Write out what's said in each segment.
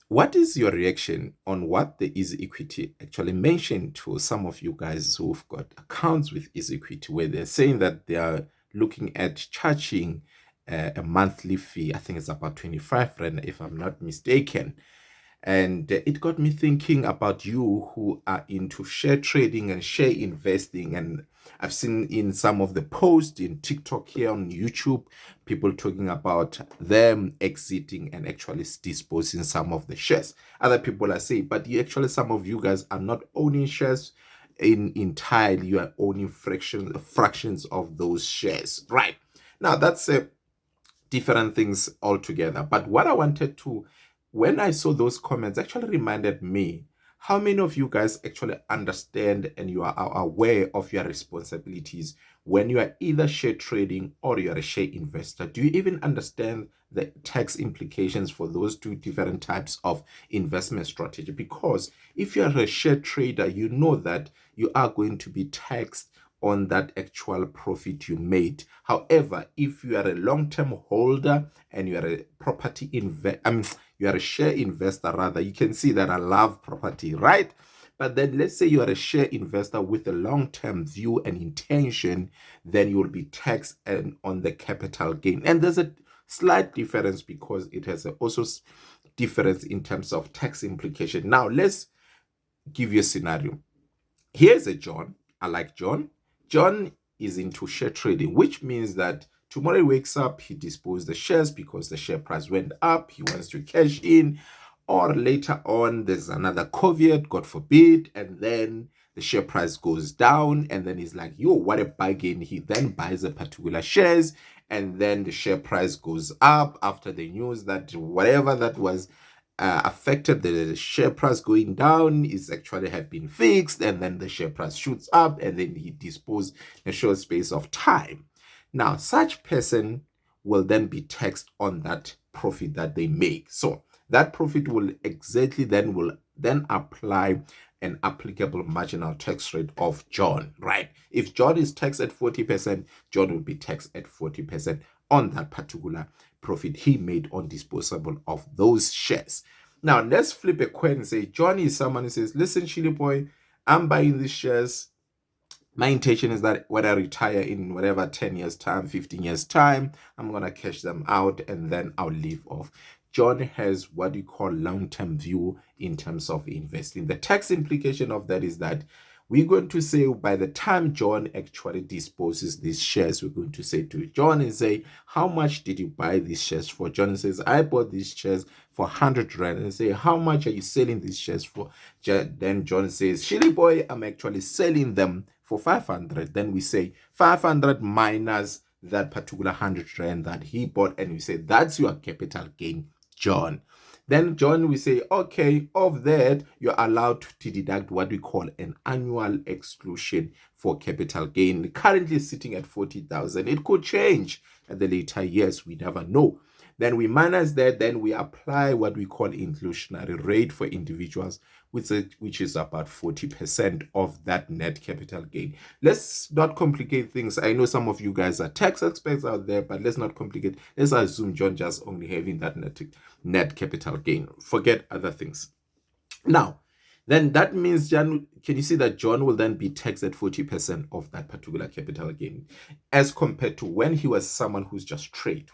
What is your reaction on what the Easy Equity actually mentioned to some of you guys who've got accounts with Easy Equity, where they're saying that they are looking at charging a monthly fee? I think it's about 25 Rand, if I'm not mistaken. And it got me thinking about you who are into share trading and share investing. And I've seen in some of the posts in TikTok here on YouTube, people talking about them exiting and actually disposing some of the shares. Other people are saying, but you actually, some of you guys are not owning shares in entirely, you are owning fractions of those shares. Right. Now that's different things altogether. But what I wanted to, when I saw those comments, actually reminded me how many of you guys actually understand and you are aware of your responsibilities when you are either share trading or you are a share investor. Do you even understand the tax implications for those two different types of investment strategy? Because if you are a share trader, you know that you are going to be taxed on that actual profit you made. However, if you are a long-term holder and you are a property you are a share investor rather, you can see that I love property, right? But then let's say you are a share investor with a long-term view and intention, then you will be taxed on the capital gain. And there's a slight difference because it has also difference in terms of tax implication. Now, let's give you a scenario. Here's a John. I like John. John is into share trading, which means that tomorrow he wakes up, he disposed the shares because the share price went up, he wants to cash in, or later on there's another COVID, God forbid, and then the share price goes down, and then he's like, yo, what a bargain. He then buys a particular shares, and then the share price goes up after the news that whatever that was affected the share price going down is actually have been fixed, and then the share price shoots up, and then he disposed in a short space of time. Now, such person will then be taxed on that profit that they make. So that profit will then apply an applicable marginal tax rate of John, right? If John is taxed at 40%, John will be taxed at 40% on that particular profit he made on disposable of those shares. Now, let's flip a coin and say, John is someone who says, listen, Chili Boy, I'm buying these shares. My intention is that when I retire in whatever 10 years time, 15 years time, I'm going to cash them out and then I'll leave off. John has what you call long-term view in terms of investing. The tax implication of that is that we're going to say by the time John actually disposes these shares, we're going to say to John and say, how much did you buy these shares for? John says, I bought these shares for 100 Rand. And say, how much are you selling these shares for? Then John says, Shilly Boy, I'm actually selling them for 500. Then we say 500 minus that particular 100 Rand that he bought. And we say, that's your capital gain, John. Then John will say, okay, of that, you're allowed to deduct what we call an annual exclusion for capital gain. Currently sitting at 40,000. It could change at the later years. We never know. Then we minus that, then we apply what we call inclusionary rate for individuals, which is about 40% of that net capital gain. Let's not complicate things. I know some of you guys are tax experts out there, but let's not complicate. Let's assume John just only having that net capital gain. Forget other things. Now, then that means John, can you see that John will then be taxed at 40% of that particular capital gain, as compared to when he was someone who just trade,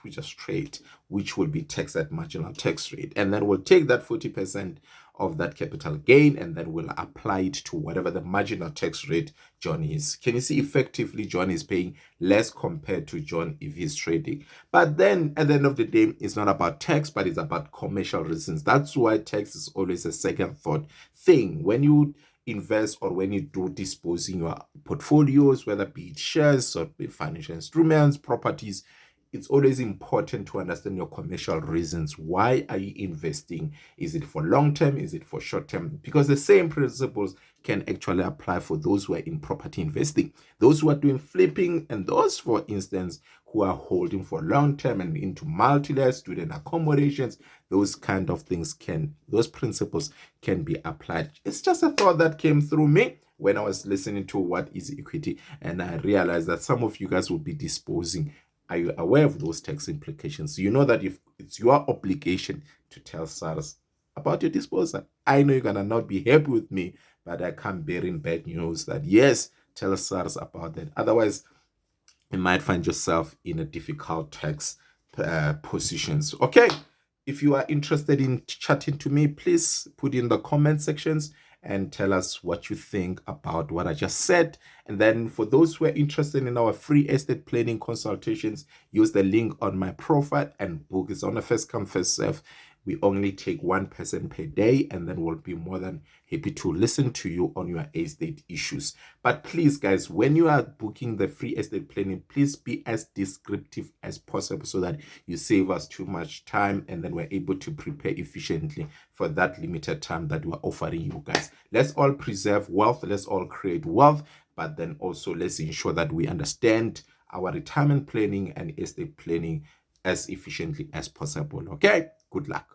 which will be taxed at marginal tax rate. And then we'll take that 40% of that capital gain and then we'll apply it to whatever the marginal tax rate John is. Can you see effectively John is paying less compared to John if he's trading? But then at the end of the day, it's not about tax, but it's about commercial reasons. That's why tax is always a second thought thing. When you invest or when you do disposing your portfolios, whether be it shares or be financial instruments, properties, it's always important to understand your commercial reasons. Why are you investing? Is it for long term? Is it for short term? Because the same principles can actually apply for those who are in property investing, those who are doing flipping, and those, for instance, who are holding for long term and into multi-layer student accommodations. Those kind of things those principles can be applied. It's just a thought that came through me when I was listening to what is equity, and I realized that some of you guys will be disposing. Are you aware of those tax implications? So you know that if it's your obligation to tell SARS about your disposal. I know you're gonna not be happy with me, but I come bearing bad news that yes, tell SARS about that. Otherwise, you might find yourself in a difficult tax positions. Okay, if you are interested in chatting to me, please put in the comment sections and tell us what you think about what I just said. And then for those who are interested in our free estate planning consultations, use the link on my profile and book. It's on a first come, first serve. We only take one person per day, and then we'll be more than happy to listen to you on your estate issues. But please, guys, when you are booking the free estate planning, please be as descriptive as possible so that you save us too much time, and then we're able to prepare efficiently for that limited time that we're offering you guys. Let's all preserve wealth. Let's all create wealth, but then also let's ensure that we understand our retirement planning and estate planning as efficiently as possible. Okay, good luck.